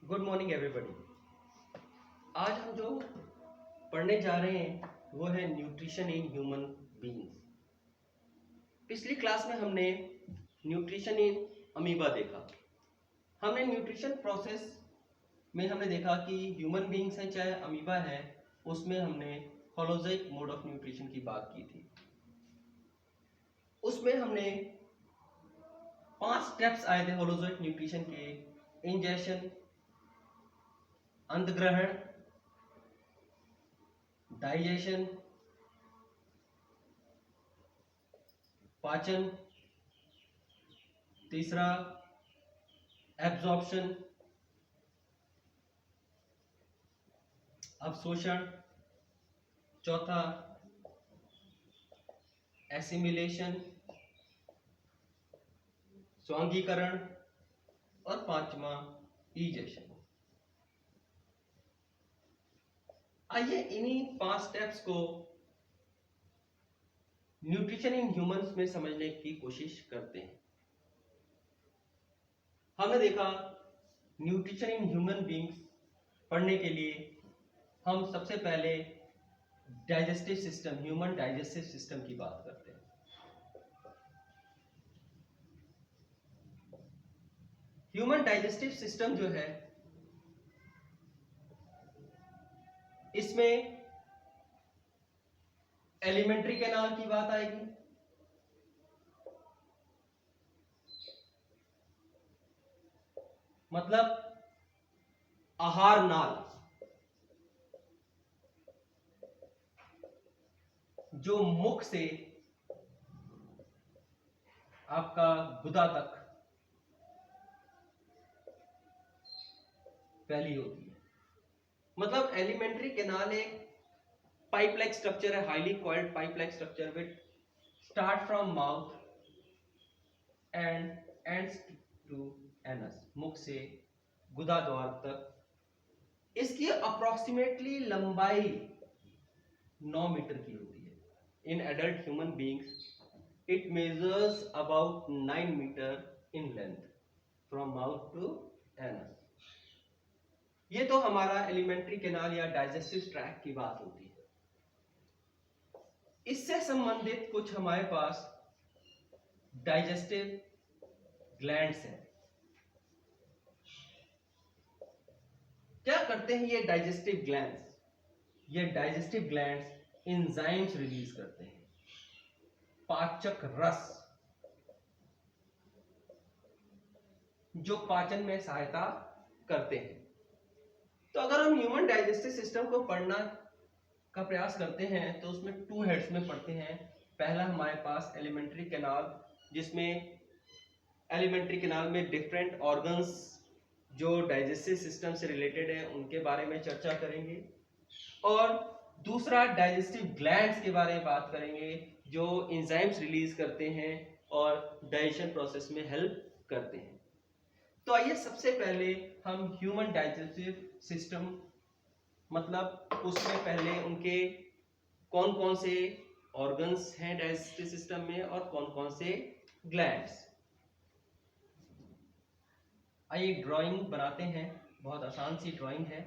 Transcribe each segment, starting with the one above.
Good morning everybody. आज हम जो पढ़ने जा रहे हैं वो है न्यूट्रिशन इन ह्यूमन बीइंग्स। पिछली क्लास में हमने न्यूट्रिशन इन अमीबा देखा। हमने न्यूट्रिशन प्रोसेस में हमने देखा कि ह्यूमन बीइंग्स हैं चाहे अमीबा है, उसमें हमने होलोजोइक मोड ऑफ न्यूट्रिशन की बात की थी। उसमें हमने 5 स्टेप्स आए थे होलोजोइक न्यूट्रिशन के: इंजेशन, अंतग्रहण, डाइजेशन, पाचन, तीसरा एब्जॉर्प्शन, अवशोषण, चौथा एसिमिलेशन, स्वांगीकरण और पांचवा इजेशन। आइए इन्हीं 5 स्टेप्स को न्यूट्रिशन इन ह्यूमंस में समझने की कोशिश करते हैं। हमने देखा न्यूट्रिशन इन ह्यूमन बीइंग्स पढ़ने के लिए हम सबसे पहले digestive system, human digestive system की बात करते हैं। ह्यूमन डाइजेस्टिव सिस्टम जो है, इसमें एलिमेंट्री कैनाल की बात आएगी, मतलब आहार नाल, जो मुख से आपका गुदा तक फैली होती है। मतलब एलिमेंट्री कैनाल एक पाइप लाइक स्ट्रक्चर है, highly coiled pipe like structure which start from mouth and ends to anus, मुख से गुदा द्वार तक। इसकी अप्रोक्सीमेटली लंबाई 9 मीटर की होती है। In adult human beings it measures about 9 metre in length from mouth to anus. ये तो हमारा एलिमेंट्री कैनाल या डाइजेस्टिव ट्रैक्ट की बात होती है। इससे संबंधित कुछ हमारे पास डाइजेस्टिव ग्लैंड्स हैं। क्या करते हैं ये डाइजेस्टिव ग्लैंड्स? ये डाइजेस्टिव ग्लैंड्स एंजाइम्स रिलीज करते हैं, पाचक रस, जो पाचन में सहायता करते हैं। तो अगर हम ह्यूमन डाइजेस्टिव सिस्टम को पढ़ना का प्रयास करते हैं तो उसमें 2 हेड्स में पढ़ते हैं। पहला हमारे पास एलिमेंट्री कैनाल, जिसमें एलिमेंट्री कैनाल में डिफरेंट ऑर्गन्स जो डाइजेस्टिव सिस्टम से रिलेटेड है उनके बारे में चर्चा करेंगे, और दूसरा डाइजेस्टिव ग्लैंड्स के बारे में बात करेंगे जो एंजाइम्स रिलीज करते हैं और डाइजेशन प्रोसेस में हेल्प करते हैं। तो आइए सबसे पहले हम ह्यूमन डाइजेस्टिव सिस्टम, मतलब उसमें पहले उनके कौन कौन से ऑर्गन्स हैं डाइजेस्टिव सिस्टम में और कौन कौन से ग्लैंड्स। आइए ड्राइंग बनाते हैं, बहुत आसान सी ड्राइंग है।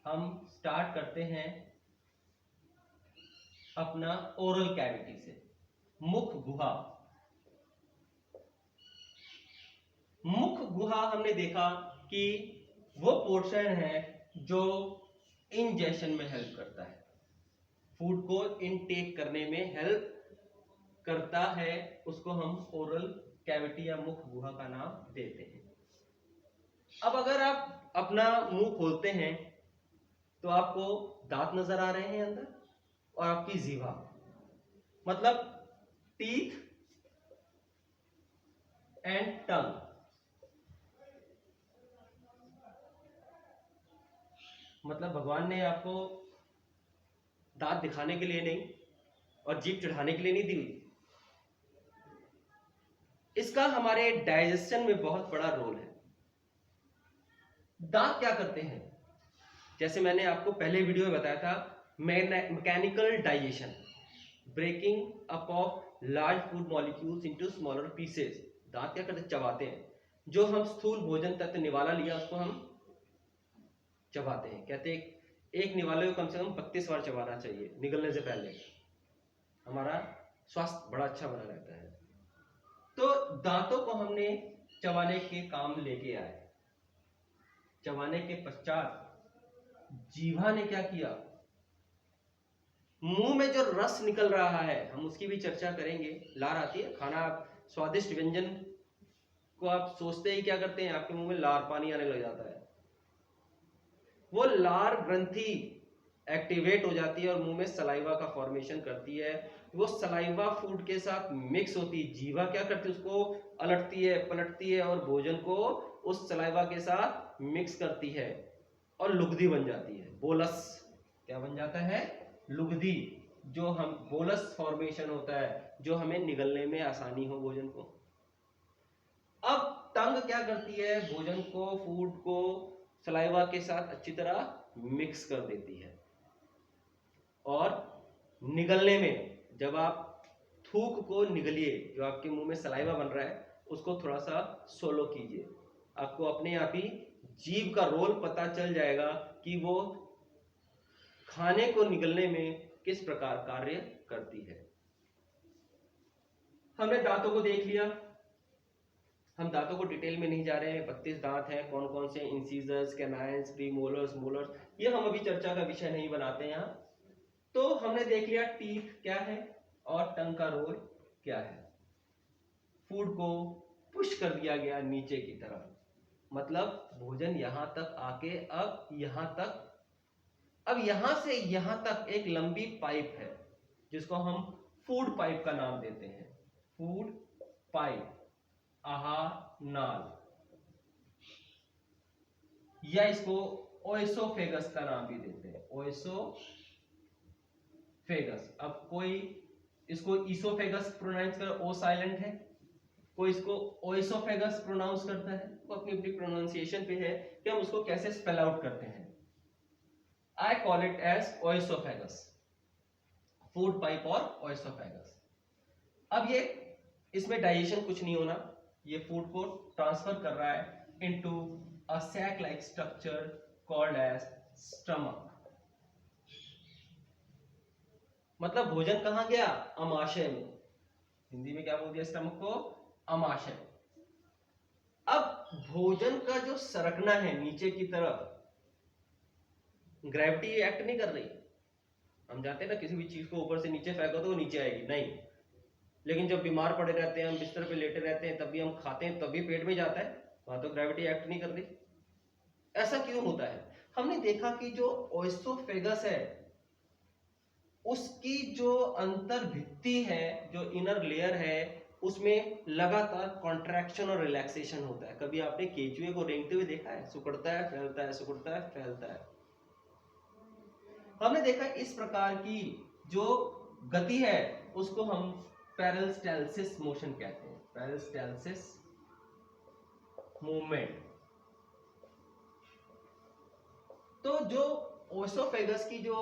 हम स्टार्ट करते हैं अपना ओरल कैविटी से, मुख गुहा। मुख गुहा हमने देखा कि वो पोर्शन है जो इंजेशन में हेल्प करता है, फूड को इनटेक करने में हेल्प करता है, उसको हम ओरल कैविटी या मुख गुहा का नाम देते हैं। अब अगर आप अपना मुंह खोलते हैं तो आपको दांत नजर आ रहे हैं अंदर, और आपकी जीवा, मतलब टीथ एंड टंग। मतलब भगवान ने आपको दांत दिखाने के लिए नहीं और जीभ चढ़ाने के लिए नहीं दी हुई। इसका हमारे डाइजेशन में बहुत बड़ा रोल है। दांत क्या करते हैं? जैसे मैंने आपको पहले वीडियो में बताया था, mechanical digestion, breaking up of large food molecules into smaller pieces. दांत क्या करते हैं? चबाते हैं। जो हम स्थूल भोजन तत्व निवाला लिया उसको हम चबाते हैं। कहते हैं एक निवाले को कम से कम 32 बार चबाना चाहिए निगलने से पहले, हमारा स्वास्थ्य बड़ा अच्छा बना रहता है। तो दांतों को हमने चबाने के काम लेके आए। चबाने के पश्चात जीवा ने क्या किया, मुंह में जो रस निकल रहा है हम उसकी भी चर्चा करेंगे। लार आती है, खाना स्वादिष्ट व्यंजन को आप सोचते ही क्या करते हैं, आपके मुंह में लार पानी आने लग जाता है। वो लार ग्रंथि एक्टिवेट हो जाती है और मुंह में सलाइवा का फॉर्मेशन करती है। वो सलाइवा फूड के साथ मिक्स होती है, जीवा क्या करती है उसको अलटती है, पलटती है और भोजन को उस सलाइवा के साथ मिक्स करती है और लुगदी बन जाती है। बोलस क्या बन जाता है, लुगदी, जो हम बोलस फॉर्मेशन होता है जो हमें निगलने में आसानी हो भोजन को। अब टंग क्या करती है, भोजन को, फूड को सलाइवा के साथ अच्छी तरह मिक्स कर देती है और निगलने में जब आप थूक को निगलिए, जो आपके मुंह में सलाइवा बन रहा है उसको थोड़ा सा सोलो कीजिए, आपको अपने आप ही जीभ का रोल पता चल जाएगा कि वो खाने को निगलने में किस प्रकार कार्य करती है। हमने दांतों को देख लिया, हम दांतों को डिटेल में नहीं जा रहे हैं। 32 दांत हैं, कौन कौन से, इंसीजर्स, कैनाइन्स, प्रीमोलर्स, मोलर्स, ये हम अभी चर्चा का विषय नहीं बनाते हैं यहाँ। तो हमने देख लिया टीथ क्या है और टंग का रोल क्या है। फूड को पुश कर दिया गया नीचे की तरफ, मतलब भोजन यहां तक आके अब यहां तक, अब यहां से यहां तक एक लंबी पाइप है जिसको हम फूड पाइप का नाम देते हैं। फूड पाइप, आहार नाल, या इसको ओएसोफेगस का नाम भी देते हैं, ओएसोफेगस। अब कोई इसको ईसोफेगस प्रोनाउंस कर, ओ साइलेंट है, कोई इसको ओएसोफेगस प्रोनाउंस करता है, वो अपनी अपनी प्रोनाउंसिएशन पे है कि हम उसको कैसे स्पेल आउट करते हैं। I call it as oesophagus, food pipe और ओएसोफेगस। अब ये इसमें डाइजेशन कुछ नहीं होना, ये फूड को ट्रांसफर कर रहा है into a sac like structure called as stomach. मतलब भोजन कहां गया, अमाशय में। हिंदी में क्या बोल दिया स्टमक को, अमाशय। अब भोजन का जो सरकना है नीचे की तरफ, ग्रेविटी एक्ट नहीं कर रही। हम जानते हैं ना, किसी भी चीज को ऊपर से नीचे फेंको तो वो नीचे आएगी, नहीं। लेकिन जब बीमार पड़े रहते हैं, हम बिस्तर पे लेटे रहते हैं, तब भी हम खाते हैं, तब भी पेट में जाता है, वहां तो ग्रेविटी एक्ट नहीं कर रही। ऐसा क्यों होता है? हमने देखा कि जो ओएसोफेगस है उसकी जो अंतर भित्ति है, जो इनर लेयर है, उसमें लगातार कॉन्ट्रैक्शन और रिलैक्सेशन होता है। कभी आपने केचुए को रेंगते हुए देखा है? सिकुड़ता है, फैलता है, सिकुड़ता है, फैलता है। हमने देखा इस प्रकार की जो गति है उसको हम पेरिस्टाल्सिस मोशन कहते हैं, पेरिस्टाल्सिस मूवमेंट। तो जो ओएसोफेगस की जो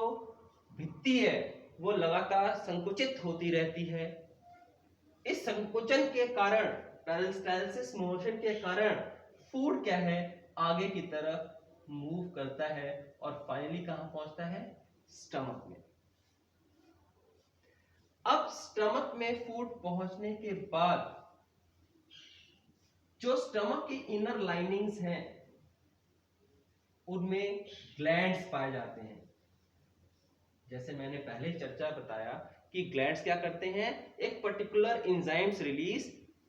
भित्ति है वो लगातार संकुचित होती रहती है। इस संकुचन के कारण, पेरिस्टाल्सिस मोशन के कारण फूड क्या है, आगे की तरफ मूव करता है और फाइनली कहां पहुंचता है, स्टमक में। अब स्टमक में फूड पहुंचने के बाद जो स्टमक की इनर लाइनिंग्स हैं उनमें ग्लैंड्स पाए जाते हैं। जैसे मैंने पहले चर्चा बताया कि ग्लैंड्स क्या करते हैं, एक पर्टिकुलर एंजाइम्स रिलीज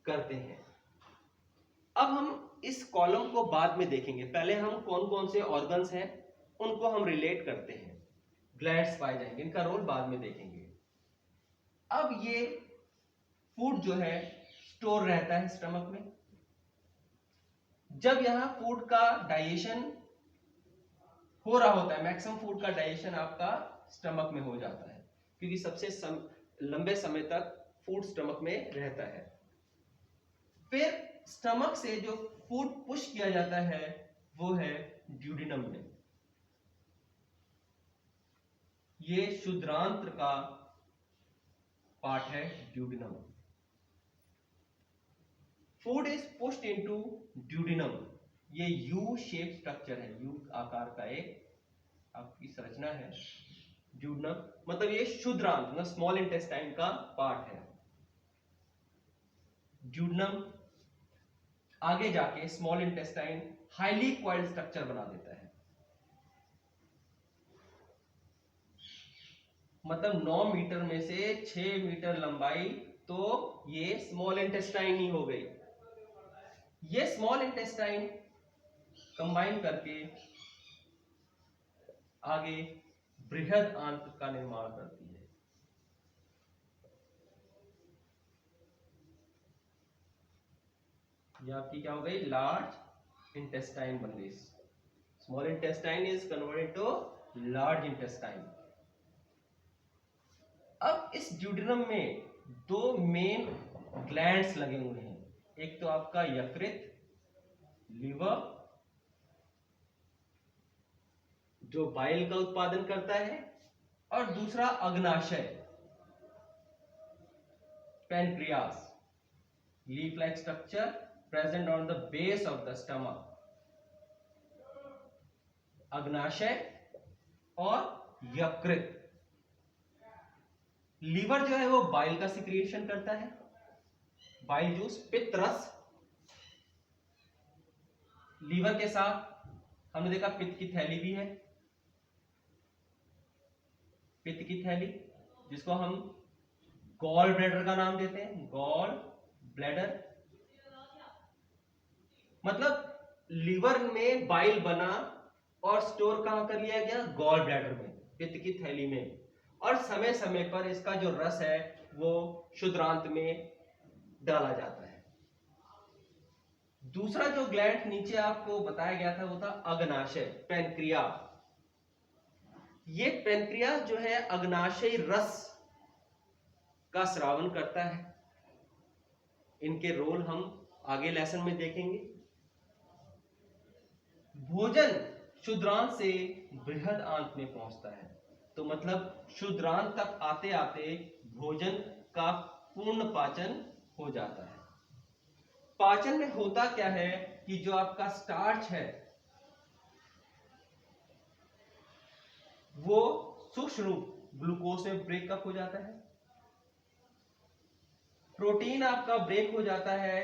करते हैं। अब हम इस कॉलम को बाद में देखेंगे, पहले हम कौन कौन से ऑर्गन्स हैं उनको हम रिलेट करते हैं। ग्लैंड्स पाए जाएंगे, इनका रोल बाद में देखेंगे। अब ये फूड जो है स्टोर रहता है स्टमक में। जब यहां फूड का डाइजेशन हो रहा होता है, मैक्सिमम फूड का डाइजेशन आपका स्टमक में हो जाता है, क्योंकि सबसे लंबे समय तक फूड स्टमक में रहता है। फिर स्टमक से जो फूड पुश किया जाता है वो है ड्यूडिनम में। ये क्षुद्रांत्र का पार्ट है duodenum. Food is pushed into duodenum. ये यू शेप स्ट्रक्चर है, यू आकार का एक आपकी संरचना है ड्यूडिनम, मतलब ये क्षुद्रांत मतलब स्मॉल इंटेस्टाइन का पार्ट है। ड्यूडिनम आगे जाके small intestine highly coiled structure बना देता है, मतलब 9 मीटर में से 6 मीटर लंबाई तो ये स्मॉल इंटेस्टाइन ही हो गई। ये स्मॉल इंटेस्टाइन कंबाइन करके आगे बृहद आंत का निर्माण करती है। ये आपकी क्या हो गई, लार्ज इंटेस्टाइन बन गई। Small intestine is converted to large intestine. अब इस ड्यूडेनम में दो मेन ग्लैंड्स लगे हुए हैं, एक तो आपका यकृत लीवर जो बाइल का उत्पादन करता है, और दूसरा अग्नाशय pancreas, leaf like structure present on the base of the stomach. अग्नाशय और यकृत। लीवर जो है वो बाइल का सिक्रिएशन करता है, बाइल जूस पित्त रस। लीवर के साथ हमने देखा पित्त की थैली भी है, पित्त की थैली जिसको हम गॉल ब्लैडर का नाम देते हैं, गॉल ब्लैडर। मतलब लीवर में बाइल बना और स्टोर कहां कर लिया गया, गॉल ब्लैडर में, पित्त की थैली में, और समय समय पर इसका जो रस है वो क्षुद्रांत में डाला जाता है। दूसरा जो ग्लैंड नीचे आपको बताया गया था वो था अग्नाशय पैनक्रिया। ये पैनक्रिया जो है अग्नाशयी रस का स्रावन करता है। इनके रोल हम आगे लेसन में देखेंगे। भोजन क्षुद्रांत से बृहद आंत में पहुंचता है, तो मतलब क्षुद्रांत तक आते आते भोजन का पूर्ण पाचन हो जाता है। पाचन में होता क्या है कि जो आपका स्टार्च है वो सूक्ष्म रूप ग्लूकोज में ब्रेकअप हो जाता है, प्रोटीन आपका ब्रेक हो जाता है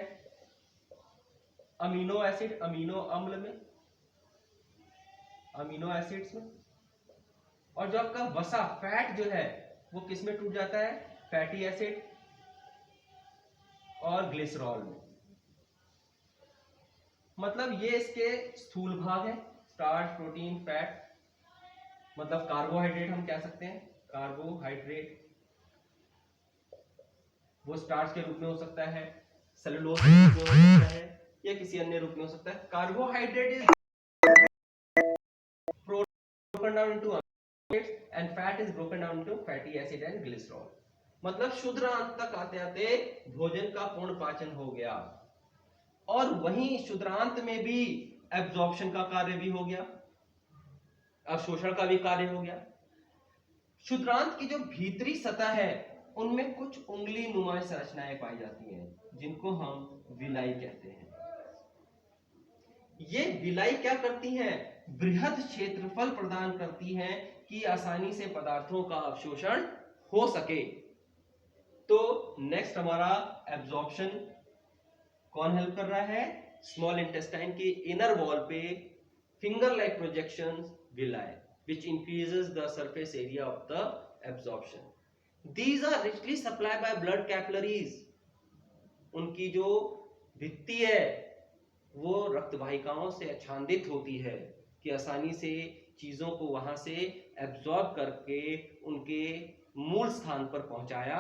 अमीनो एसिड, अमीनो अम्ल में, अमीनो एसिड्स में, और जो आपका वसा फैट जो है वो किस में टूट जाता है, फैटी एसिड और ग्लिसरॉल में। मतलब ये इसके स्थूल भाग है, स्टार्च प्रोटीन फैट, मतलब कार्बोहाइड्रेट हम कह सकते हैं। कार्बोहाइड्रेट वो स्टार्च के रूप में हो सकता है, सेलुलोज के रूप में हो सकता है, या किसी अन्य रूप में हो सकता है। Carbohydrate is broken down into acids and fat is broken down into fatty acid and glycerol। मतलब क्षुद्रांत तक आते आते भोजन का पूर्ण पाचन हो गया, और वहीं क्षुद्रांत में भी एब्जॉर्प्शन का कार्य भी हो गया, अवशोषण का भी कार्य हो गया। क्षुद्रांत की जो भीतरी सतह है उनमें कुछ उंगली नुमा संरचनाएं पाई जाती हैं जिनको हम विलाई कहते हैं। ये विलाई क्या करती हैं, बृहद क्षेत्रफल प्रदान करती हैं कि आसानी से पदार्थों का अवशोषण हो सके। तो नेक्स्ट हमारा एब्जॉर्प्शन कौन हेल्प कर रहा है, स्मॉल इंटेस्टाइन के इनर वॉल पे finger like projections villi which increases the surface area of the absorption. These are richly supplied by blood capillaries। उनकी जो भित्ति है वो रक्त वाहिकाओं से आच्छादित होती है कि आसानी से चीजों को वहां से एब्जॉर्ब करके उनके मूल स्थान पर पहुंचाया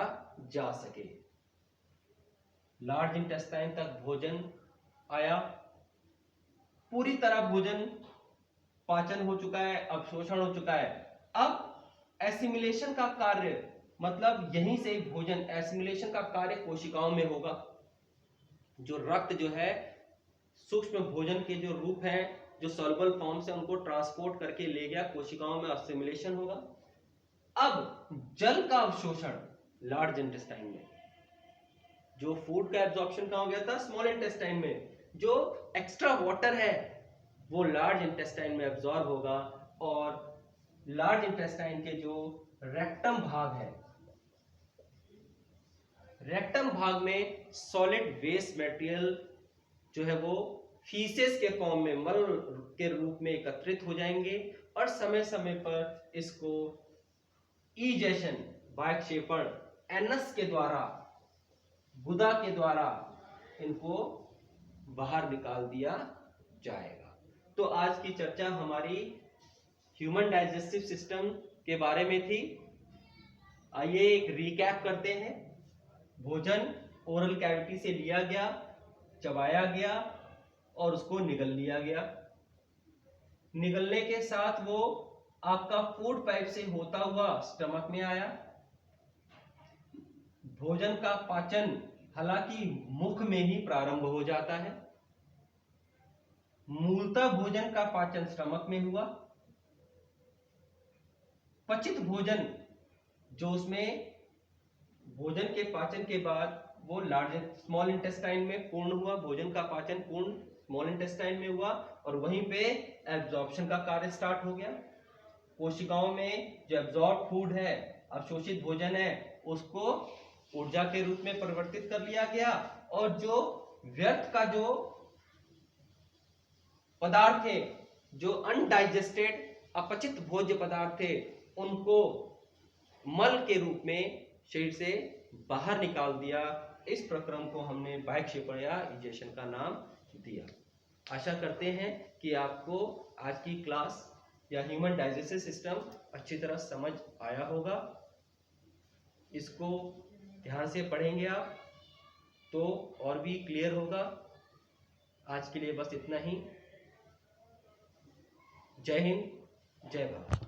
जा सके। लार्ज इंटेस्टाइन तक भोजन आया, पूरी तरह भोजन पाचन हो चुका है, अवशोषण हो चुका है। अब एसिमिलेशन का कार्य, मतलब यहीं से भोजन एसिमिलेशन का कार्य कोशिकाओं में होगा। जो रक्त जो है सूक्ष्म भोजन के जो रूप हैं, जो सॉल्युबल फॉर्म से उनको ट्रांसपोर्ट करके ले गया, कोशिकाओं में एसिमिलेशन होगा। अब जल का अवशोषण लार्ज इंटेस्टाइन में, जो फूड का एब्जॉर्प्शन कहाँ हो गया था, स्मॉल इंटेस्टाइन में। जो एक्स्ट्रा वाटर है वो लार्ज इंटेस्टाइन में एब्जॉर्ब होगा, और लार्ज इंटेस्टाइन के जो रेक्टम भाग है, रेक्टम भाग में सॉलिड वेस्ट मटेरियल जो है वो फीसेस के फॉर्म में, मल के रूप में एकत्रित हो जाएंगे, और समय समय पर इसको ईजेशन, वायक्षेपण, एनस के द्वारा, गुदा के द्वारा इनको बाहर निकाल दिया जाएगा। तो आज की चर्चा हमारी ह्यूमन डाइजेस्टिव सिस्टम के बारे में थी। आइए एक रिकैप करते हैं। भोजन ओरल कैविटी से लिया गया, चबाया गया और उसको निगल लिया गया। निगलने के साथ वो आपका फूड पाइप से होता हुआ स्टमक में आया। भोजन का पाचन हालांकि मुख में ही प्रारंभ हो जाता है। मूलतः भोजन का पाचन स्टमक में हुआ। पचित भोजन जो उसमें भोजन के पाचन के बाद वो लार्ज स्मॉल इंटेस्टाइन में पूर्ण हुआ, भोजन का पाचन पूर्ण स्मॉल इंटेस्टाइन में हुआ, और वहीं पे एब्जॉर्प्शन का कार्य स्टार्ट हो गया। कोशिकाओं में जो एब्जॉर्ब फूड है, अवशोषित भोजन है, उसको ऊर्जा के रूप में परिवर्तित कर लिया गया, और जो व्यर्थ का जो पदार्थ थे, जो अनडाइजेस्टेड अपचित भोज्य पदार्थ थे, उनको मल के रूप में शरीर से बाहर निकाल दिया। इस प्रक्रम को हमने वायक्षेपण या इजेशन का नाम दिया। आशा करते हैं कि आपको आज की क्लास या ह्यूमन डाइजेस्टिव सिस्टम अच्छी तरह समझ आया होगा। इसको ध्यान से पढ़ेंगे आप तो और भी क्लियर होगा। आज के लिए बस इतना ही। जय हिंद, जय भारत।